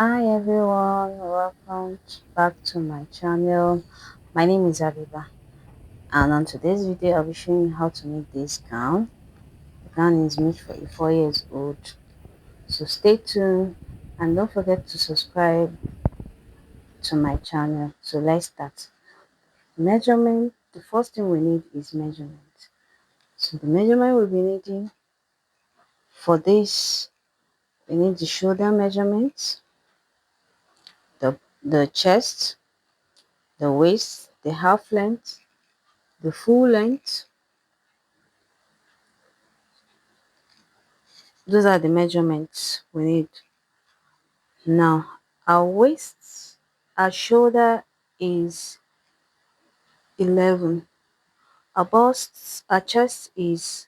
Hi everyone, welcome back to my channel. My name is Abiba, and on today's video I'll be showing you how to make this gown. The gown is made for a 4 years old, so stay tuned and don't forget to subscribe to my channel. So let's start. Measurement. The first thing we need is measurement. So the measurement we'll be needing for this, we need the shoulder measurements, the chest, the waist, the half length, the full length. Those are the measurements we need. Now, our waist, our shoulder is 11. Our bust, our chest is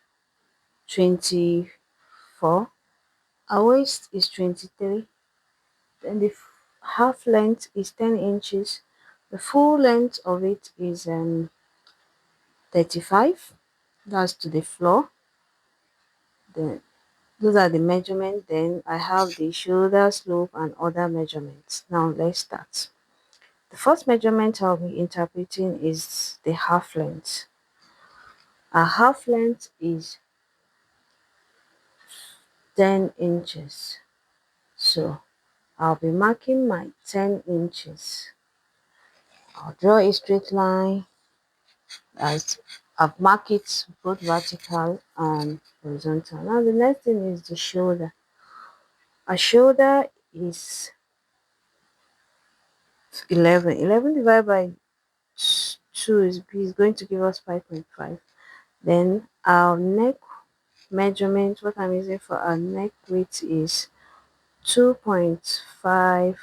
24. Our waist is 23. Then the half length is 10 inches. The full length of it is 35. That's to the floor. Then those are the measurements. Then I have the shoulder slope and other measurements. Now let's start. The first measurement I'll be interpreting is the half length. A half length is 10 inches. So I'll be marking my 10 inches. I'll draw a straight line as I've marked it both vertical and horizontal. Now the next thing is the shoulder. A shoulder is 11. 11 divided by 2 is going to give us 5.5. Then our neck measurement, what I'm using for our neck width is 2.5,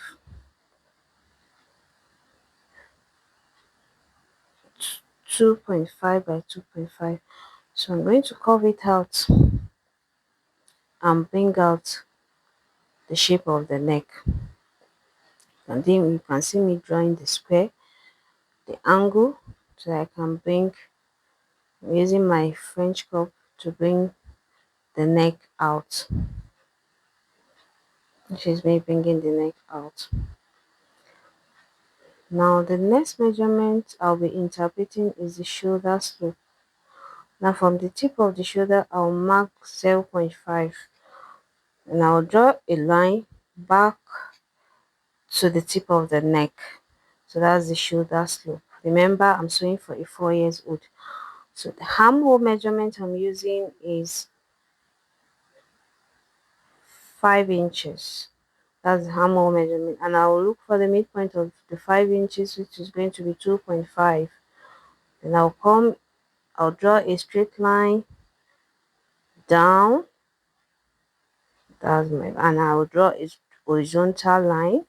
2.5 by 2.5. So I'm going to curve it out and bring out the shape of the neck. And then you can see me drawing the square, the angle, so I can bring, I'm using my French curve to bring the neck out, which is me bringing the neck out. Now the next measurement I'll be interpreting is the shoulder slope. Now from the tip of the shoulder, I'll mark 0.5 and I'll draw a line back to the tip of the neck. So that's the shoulder slope. Remember, I'm sewing for a 4 years old. So the armhole measurement I'm using is 5 inches. That's the armhole measurement. And I'll look for the midpoint of the 5 inches, which is going to be 2.5. Then I'll draw a straight line down. And I'll draw a horizontal line.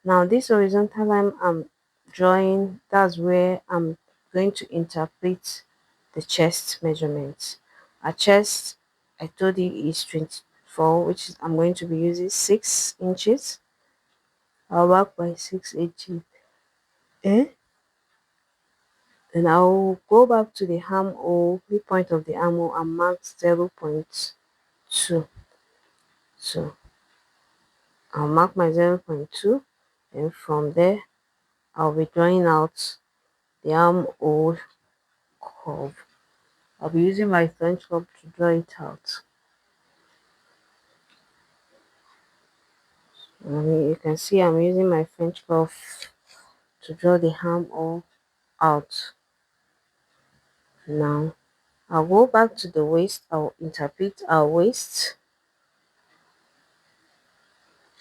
Now this horizontal line I'm drawing, that's where I'm going to interpret the chest measurements. A chest, I told you, is 24, which is I'm going to be using 6 inches. I'll work by 6 inches. Eh? Then I'll go back to the armhole, midpoint of the armhole, and mark 0.2. So I'll mark my 0.2, and from there I'll be drawing out the armhole curve. I'll be using my French curve to draw it out. You can see I'm using my French curve to draw the armhole out. Now I'll go back to the waist. I'll interpret our waist.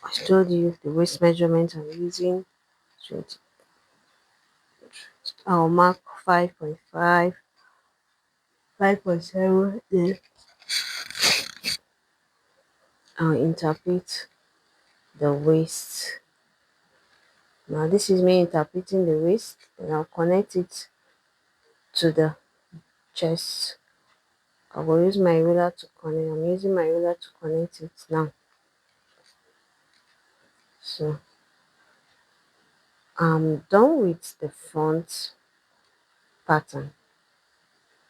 I told you the waist measurement I'm using. 20. I'll mark 5.5, 5.7. Then I'll interpret the waist. Now this is me interpreting the waist, and I'll connect it to the chest. I will use my ruler to connect. I'm using my ruler to connect it now. So I'm done with the front pattern.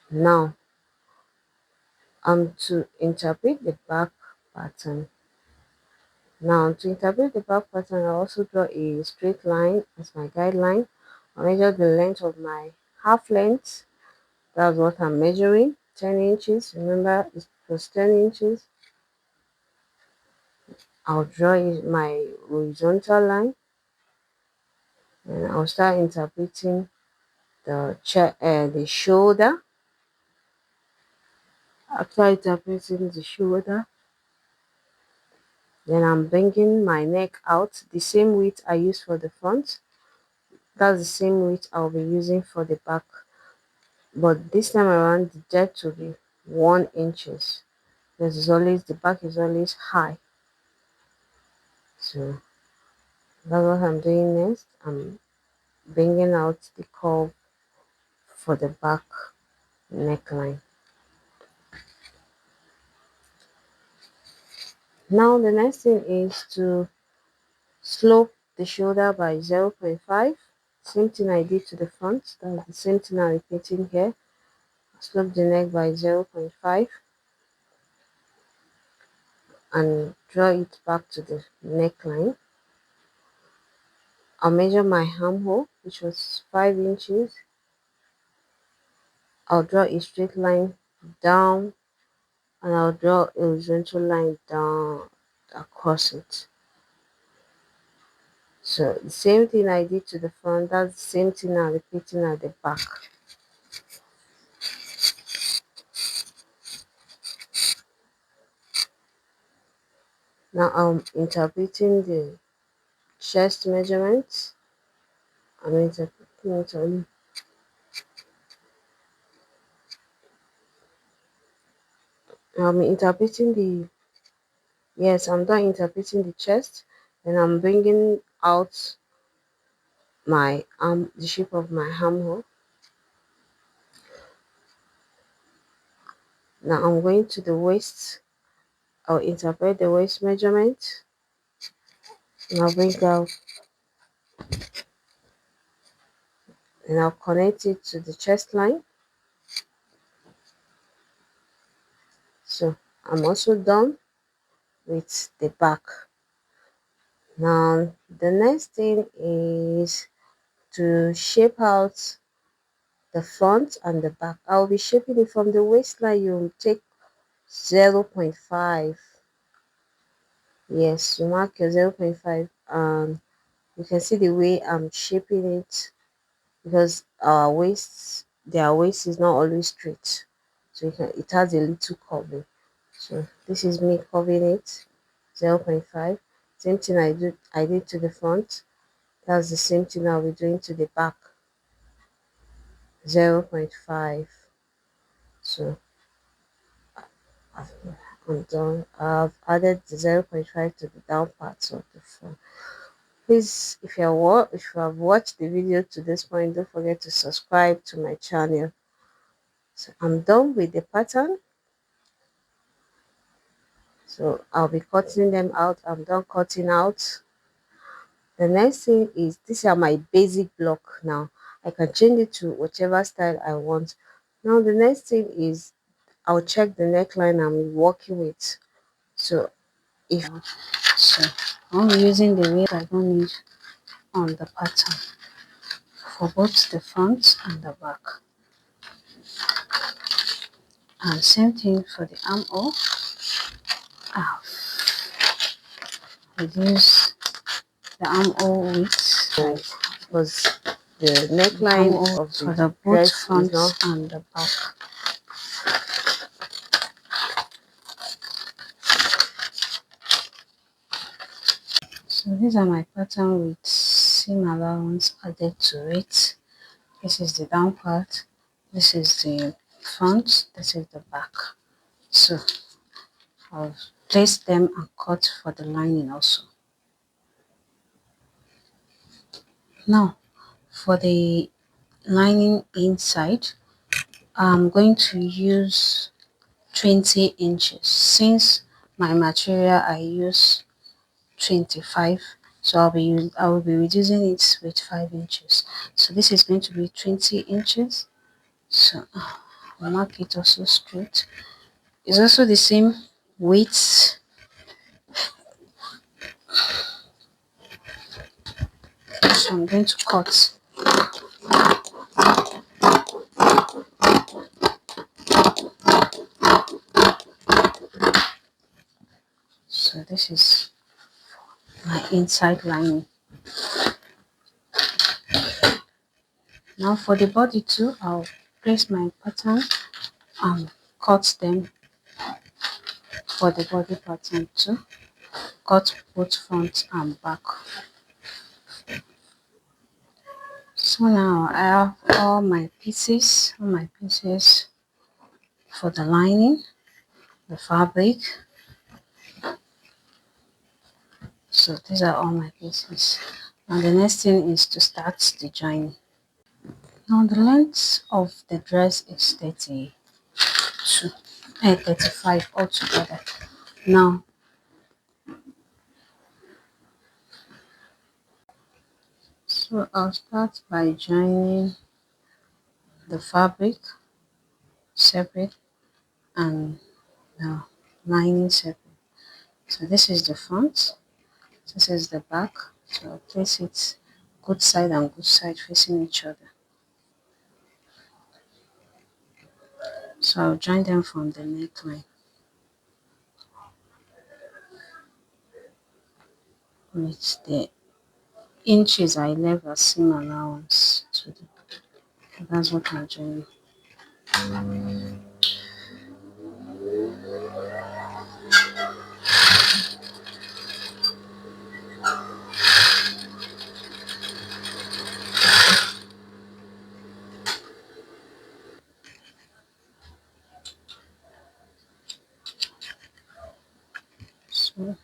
Now to interpret the back pattern. Now to interpret the back pattern, I also draw a straight line as my guideline. I measure the length of my half length. That's what I'm measuring. 10 inches. Remember, it was 10 inches. I'll draw my horizontal line, and I'll start interpreting the shoulder. After interpreting the shoulder, then I'm bringing my neck out the same width I used for the front. That's the same width I'll be using for the back, but this time around the depth will be 1 inches because the back is always high. So that's what I'm doing next. I'm bringing out the curve for the back neckline. Now the next thing is to slope the shoulder by 0.5. Same thing I did to the front. That's the same thing I'm repeating here. Slope the neck by 0.5 and draw it back to the neckline. I'll measure my armhole, which was 5 inches. I'll draw a straight line down, and I'll draw a horizontal line down across it. So the same thing I did to the front, that's the same thing I'm repeating at the back. Now I'm interpreting the chest measurements. I'm interpreting it on. I'm interpreting the Yes, I'm done interpreting the chest, and I'm bringing out my the shape of my armhole. Now I'm going to the waist. I'll interpret the waist measurement, and I'll connect it to the chest line. So I'm also done with the back. Now the next thing is to shape out the front and the back. I'll be shaping it from the waistline. You take 0.5. Yes, you mark your 0.5. You can see the way I'm shaping it because their waist is not always straight. So it has a little curving. So this is me curving it, 0.5. Same thing I did to the front. That's the same thing I'll be doing to the back, 0.5. So I'm done. I've added the 0.5 to the down parts of the front. Please, if you have watched the video to this point, don't forget to subscribe to my channel. So I'm done with the pattern. So I'll be cutting them out. I'm done cutting out. The next thing is, these are my basic block now. I can change it to whichever style I want. Now the next thing is I'll check the neckline I'm working with. So if so I'm using the way I don't need on the pattern for both the front and the back. And same thing for the armhole. I'll reduce the armhole width because the neckline of for the the both dress front is not. and the back. So these are my pattern with seam allowance added to it. This is the down part, this is the front, this is the back. So I'll place them and cut for the lining also. Now for the lining inside, I'm going to use 20 inches since my material I use 25, so I will be reducing it with 5 inches. So this is going to be 20 inches. So I'll mark it also straight. It's also the same width So I'm going to cut. So this is my inside lining. Now for the body too, I'll place my pattern and cut them for the body pattern too. Cut both front and back. So now I have all my pieces for the lining, the fabric. So these are all my pieces. And the next thing is to start the joining. Now the length of the dress is 35 altogether. Now, so I'll start by joining the fabric separate and the lining separate. So this is the front, this is the back. So I'll place it good side and good side facing each other. So I'll join them from the neckline with the inches I left as seam allowance to the, that's what I'm joining. So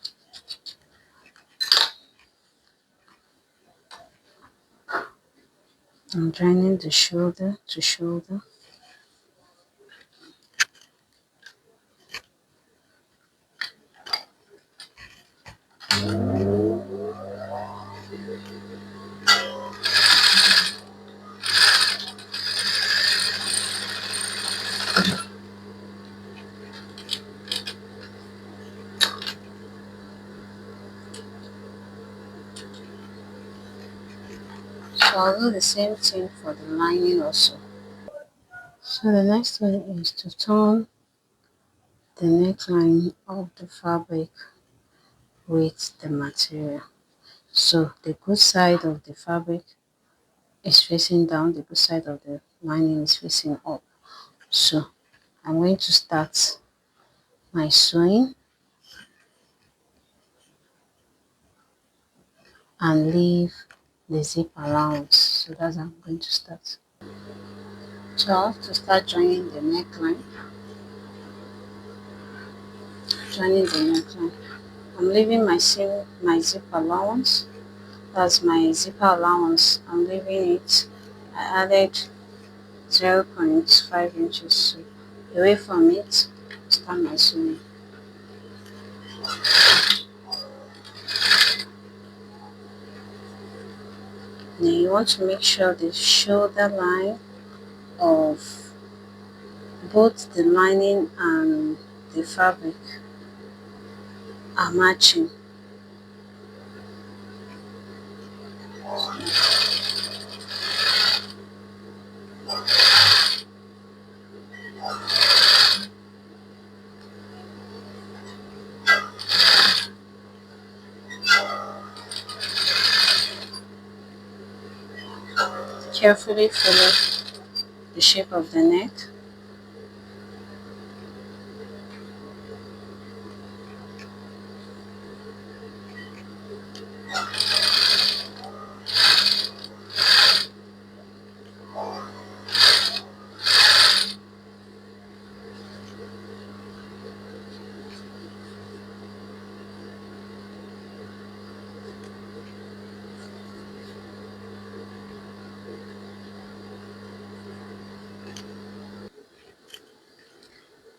I'm joining the shoulder to shoulder. So I'll do the same thing for the lining also. So the next thing is to turn the neckline of the fabric with the material. So the good side of the fabric is facing down, the good side of the lining is facing up. So I'm going to start my sewing and leave the zip allowance. So that's how I'm going to start. So I have to start joining the neckline. Joining the neckline. I'm leaving my zip allowance. That's my zipper allowance. I'm leaving it. I added 0.5 inches so away from it. Start my sewing. Now you want to make sure the shoulder line of both the lining and the fabric are matching. Carefully follow the shape of the neck.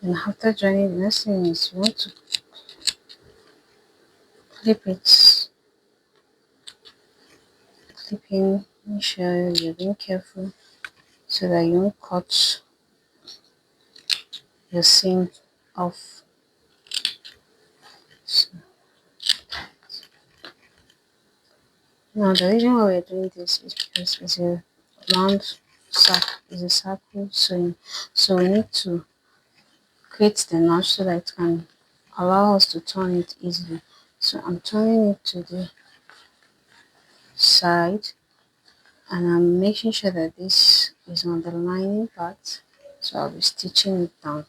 And after joining, the next thing is you want to clip it. Clipping, make sure you're being careful so that you don't cut your seam off. So Now the reason why we're doing this is because it's a round it's a circle sewing. So we need to create the notch so that it can allow us to turn it easily. So I'm turning it to the side and I'm making sure that this is on the lining part. So I'll be stitching it down.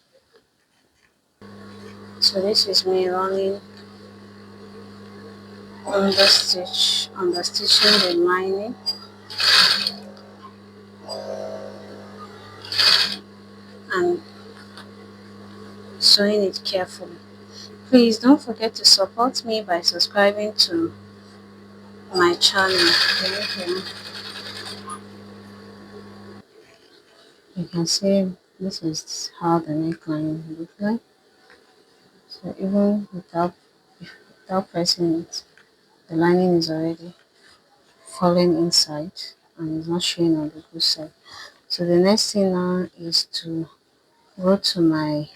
So this is me running under stitching the lining and sewing it carefully. Please don't forget to support me by subscribing to my channel. Thank you. You can see this is how the neckline looks like. So even without pressing it, the lining is already falling inside and is not showing on the good side. So the next thing now is to go to my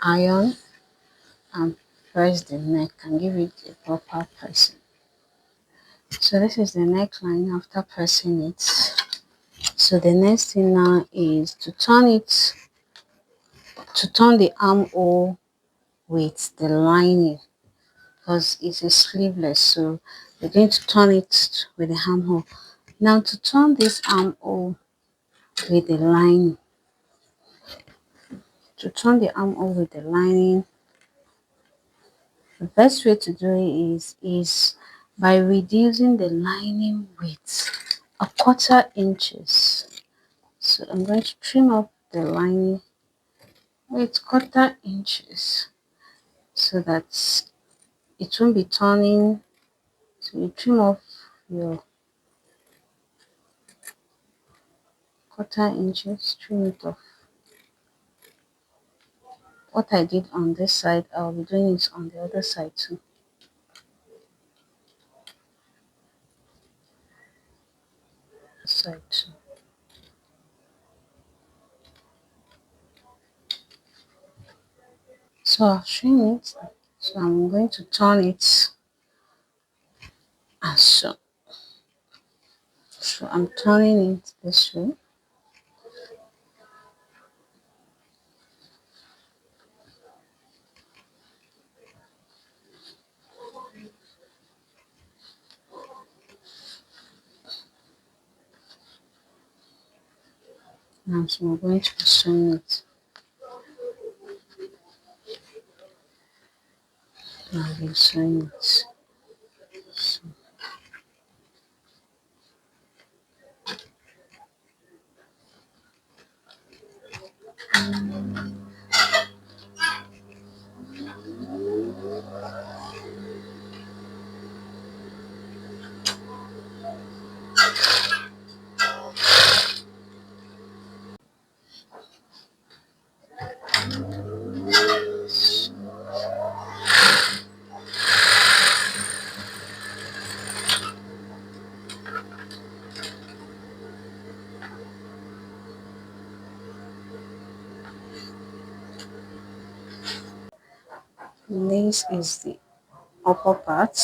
iron and press the neck and give it a proper pressing. So this is the neckline after pressing it. So the next thing now is to turn the armhole with the lining because it's a sleeveless. So we're going to turn it with the armhole. Now to turn this armhole with the lining, the best way to do it is by reducing the lining width a quarter inches. So I'm going to trim up the lining with quarter inches so that it won't be turning. So you trim off your quarter inches, trim it off. What I did on this side, I'll be doing it on the other side too. Side too. So I'll trim it. So I'm going to turn it as so. So I'm turning it this way. Now so I'm going to be sewing it. I'll be sewing it. So, this is the upper part.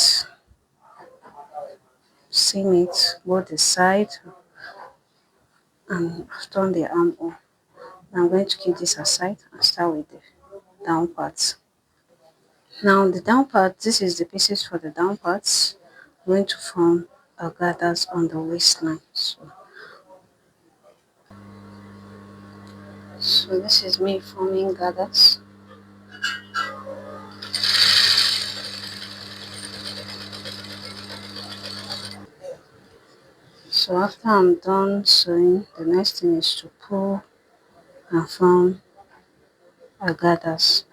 Seam it both the side and turn the armhole. I'm going to keep this aside and start with the down parts. Now the down part, this is the pieces for the down parts. I'm going to form a gathers on the waistline. So this is me forming gathers. So after I'm done sewing, the next thing is to pull and form a gathers.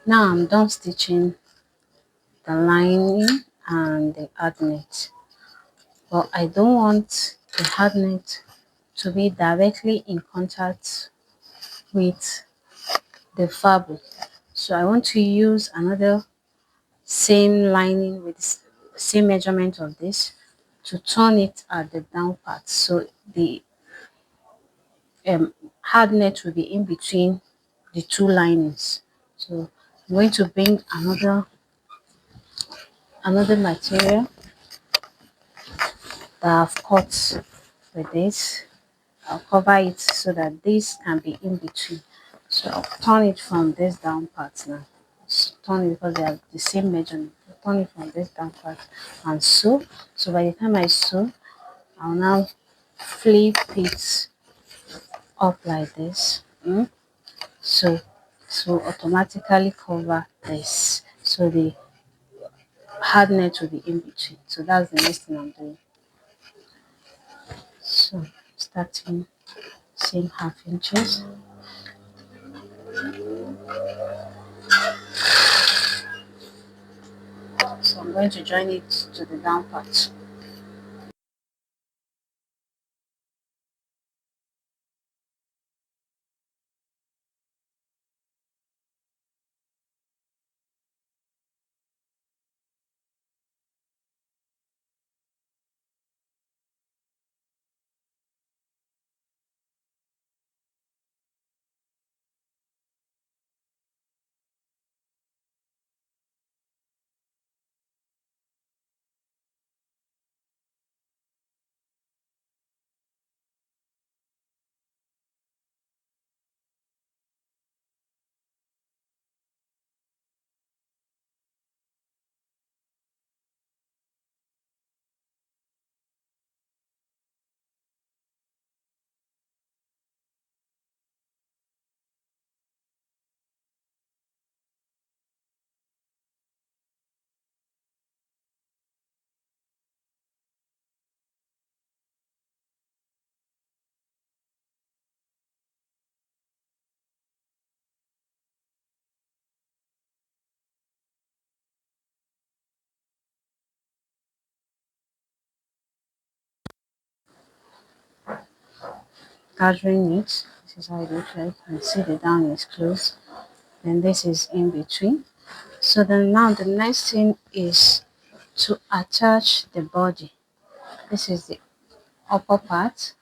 Now I'm done stitching the lining and the hard net, but I don't want the hard net to be directly in contact with the fabric. So I want to use another same lining with same measurement of this to turn it at the down part. So the hard net will be in between the two linings. So I'm going to bring another material that I've cut with this. I'll cover it so that this can be in between. So I'll turn it from this down part now. Turn it because they are the same measurement. I'll turn it from this down part and sew. So by the time I sew, I'll now flip it up like this. So to automatically cover this. So the hard net will be in between. So that's the next thing I'm doing. So starting same half inches. So I'm going to join it to the down part. Gathering it. This is how it looks like. You can see the down is close. Then this is in between. So then now the next thing is to attach the body. This is the upper part.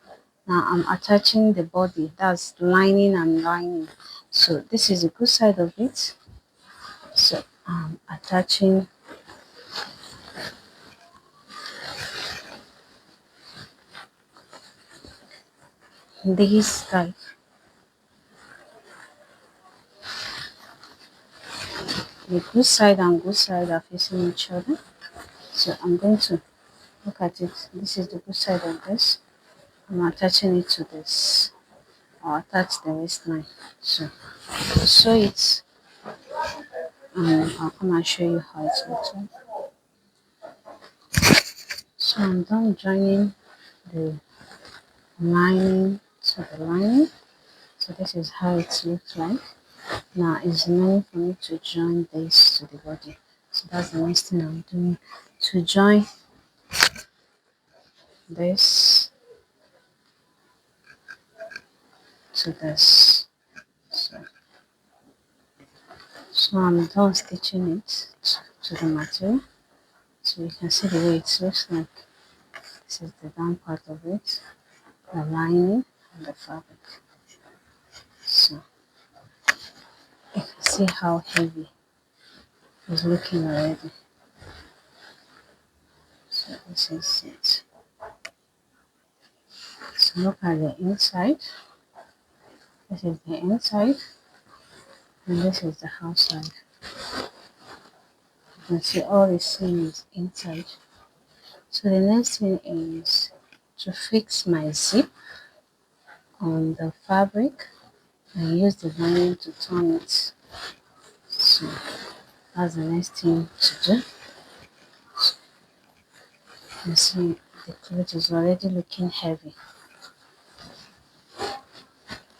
Now I'm attaching the body. That's lining and lining. So this is the good side of it. So I'm attaching this like the good side and good side are facing each other. So I'm going to look at it. This is the good side of this. I'm attaching it to this. I'll attach the waistline. So sew it and I'll come and show you how it looks like. So I'm done joining the lining to the lining. So this is how it looks like. Now it's remaining for me to join this to the body. So that's the next thing I'm doing, to join this to this. So, so I'm done stitching it to the material. So you can see the way it looks like. This is the down part of it, the lining and the fabric. So you can see how heavy it's looking already. So this is it. So look at the inside. This is the inside and this is the outside. You can see all the seam is inside. So the next thing is to fix my zip on the fabric and use the lining to turn it. So that's the next thing to do. You see the cloth is already looking heavy.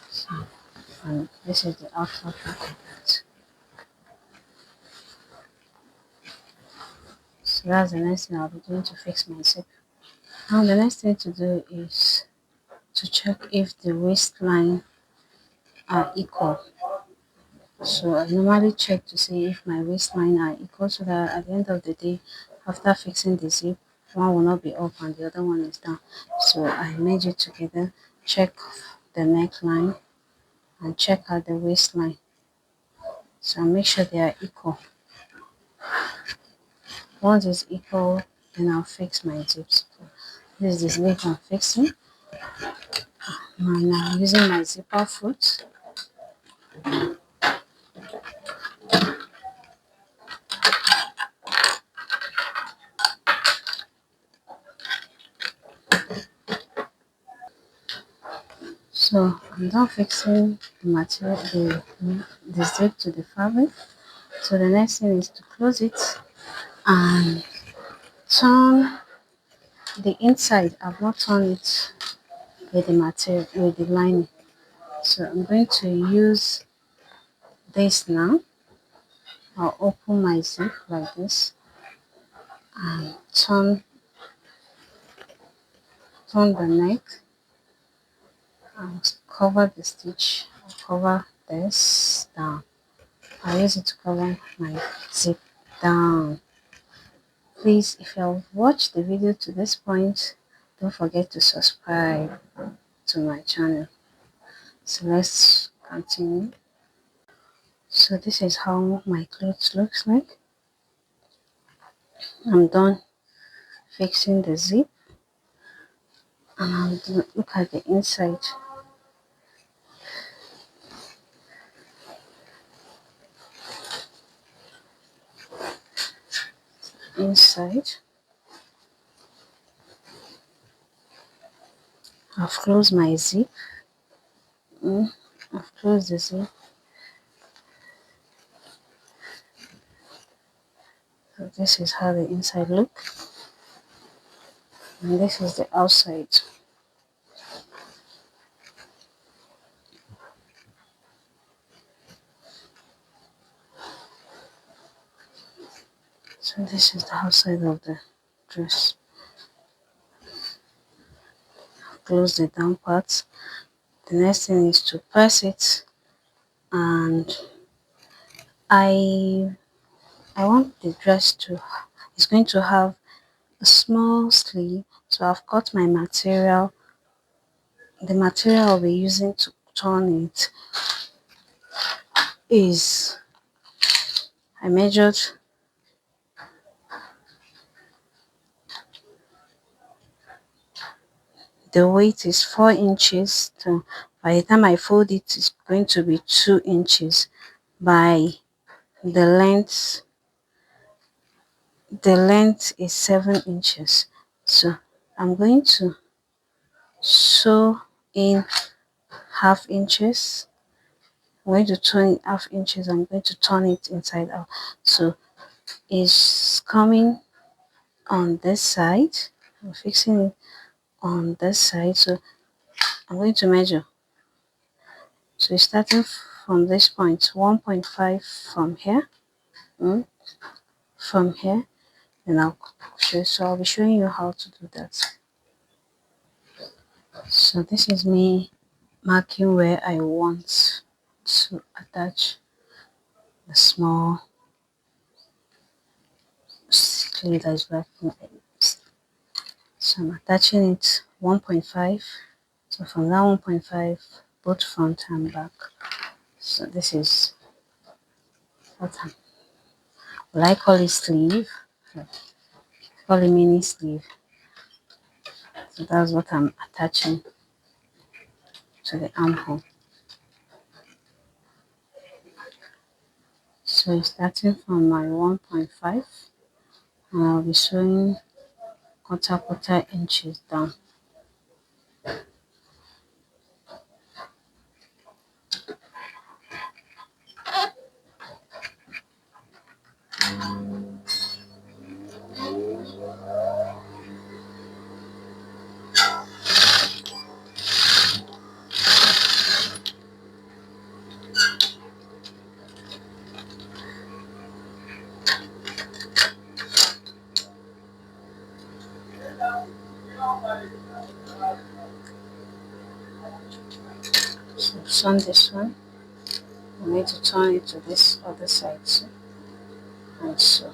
So, and this is the outer part of it. So that's the next thing I'll be doing to fix my zip. Now the next thing to do is to check if the waistline are equal. So I normally check to see if my waistline are equal so that at the end of the day, after fixing the zip, one will not be up and the other one is down. So I merge it together, check the neckline and check out the waistline. So I make sure they are equal. Once it's equal, then I'll fix my zips. This is the zip I'm fixing. And I'm using my zipper foot. So I'm done fixing the material, the zip to the fabric. So the next thing is to close it and turn the inside. I've not turned it with the material, with the lining. So I'm going to use this now. I'll open my zip like this and turn the neck and cover the stitch. I'll cover this down. I use it to cover my zip down. Please, if you have watched the video to this point, don't forget to subscribe to my channel. So let's continue. So this is how my clothes looks like. I'm done fixing the zip and look at the inside. Inside, I've closed my zip. I've closed the zip. So this is how the inside look, and this is the outside. So this is the outside of the dress. Close the down part. The next thing is to press it, and I I want the dress to it's going to have a small sleeve. So I've cut my material. The material I'll be using to turn it is I measured the weight is 4 inches. So by the time I fold it, it's going to be 2 inches. By the length, the length is 7 inches. So I'm going to sew in half inches. I'm going to turn it half inches. I'm going to turn it inside out. So it's coming on this side. I'm fixing it on this side. So I'm going to measure. So starting from this point, 1.5 from here, mm, from here, and I'll show. So I'll be showing you how to do that. So this is me marking where I want to attach the small sleeve that's left. So I'm attaching it 1.5. So from that 1.5, both front and back. So this is what will I call it sleeve? Call it mini sleeve. So that's what I'm attaching to the armhole. So starting from my 1.5, and I'll be sewing quarter inches down. So turn this one. I need to turn it to this other side too. And so.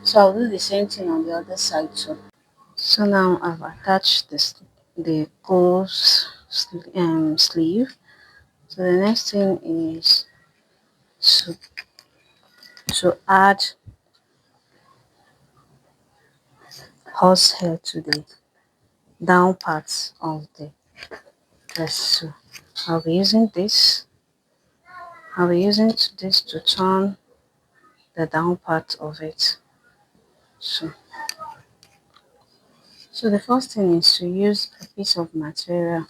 So I'll do the same thing on the other side too. So now I've attached this the sleeve. So the next thing is to add horsehair to the down parts of the dress. So I'll be using this. I'll be using this to turn the down part of it. So the first thing is to use a piece of material.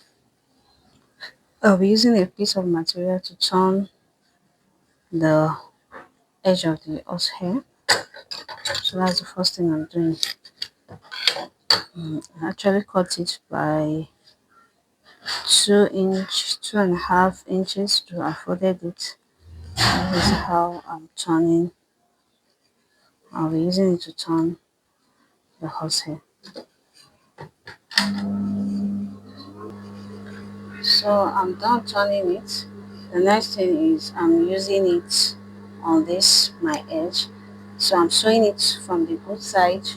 I'll be using a piece of material to turn the edge of the horsehair. So that's the first thing I'm doing. I actually cut it by 2 inch, 2.5 inches to I folded it. This is how I'm turning. I'll be using it to turn the horsehair. So I'm done turning it. The next thing is I'm using it on this my edge. So I'm sewing it from the both side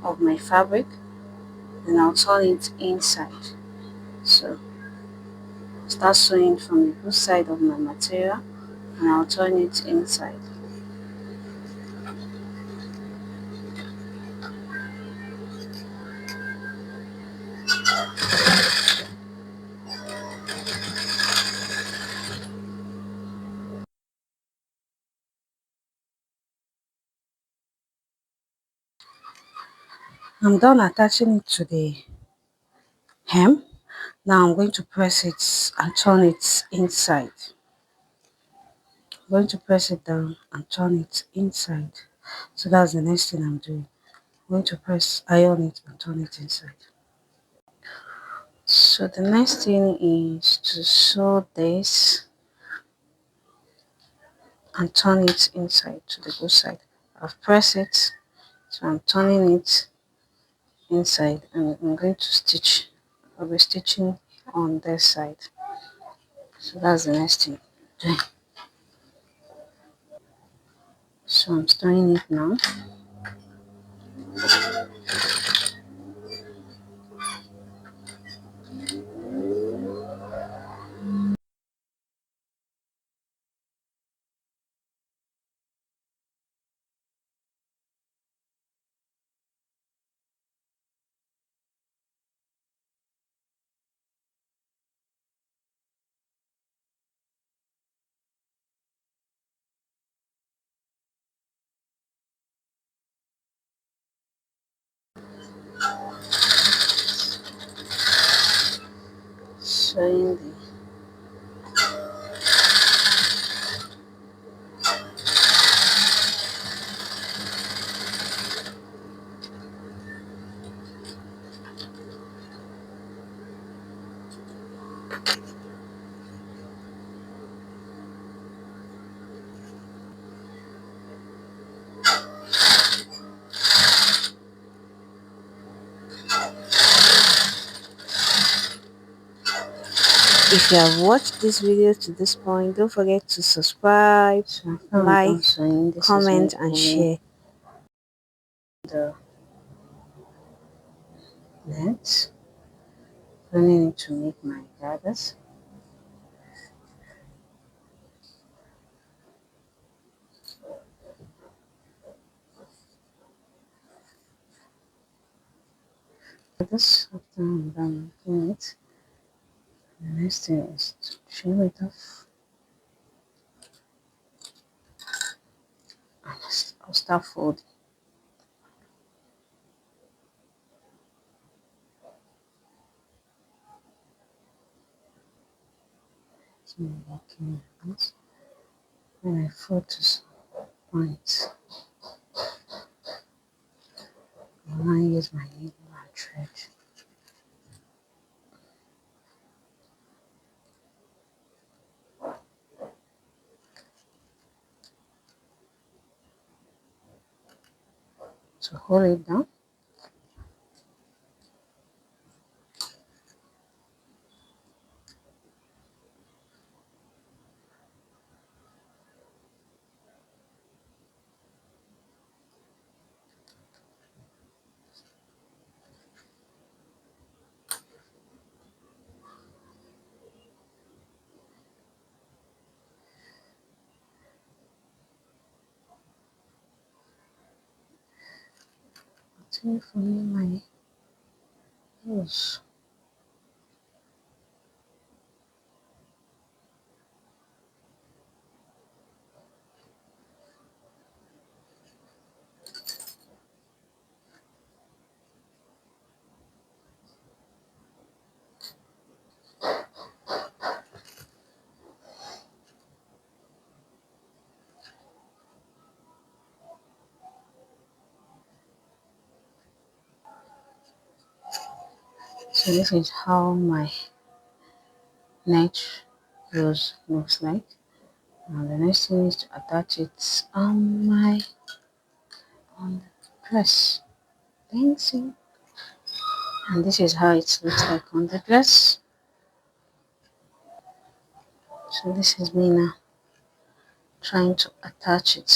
of my fabric, then I'll turn it inside. So start sewing from the both side of my material and I'll turn it inside. I'm done attaching it to the hem. Now I'm going to press it and turn it inside. I'm going to press it down and turn it inside. So that's the next thing I'm doing. I'm going to press iron it and turn it inside. So the next thing is to sew this and turn it inside to the good side. I've pressed it, so I'm turning it inside and I'm going to stitch. I'll be stitching on this side. So that's the next thing I'm doing. So I'm starting it now. Sewing the If you have watched this video to this point, don't forget to subscribe, so after I'm like, done sewing, this is me comment, and pulling share. the net, turning it to make my gathers. This after I'm done making it, the next thing is to trim it off and I'll start folding. So I'm working on it. When I fold to some points, I want to use my needle and thread. to hold it down. Continue following my nose. So this is how my neck rose looks like. Now the next thing is to attach it on the dress. Dancing. And this is how it looks like on the dress. So this is me now trying to attach it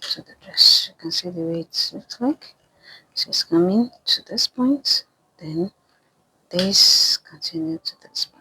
to the dress. You can see the way it looks like. So it's coming to this point, then this continue to this point.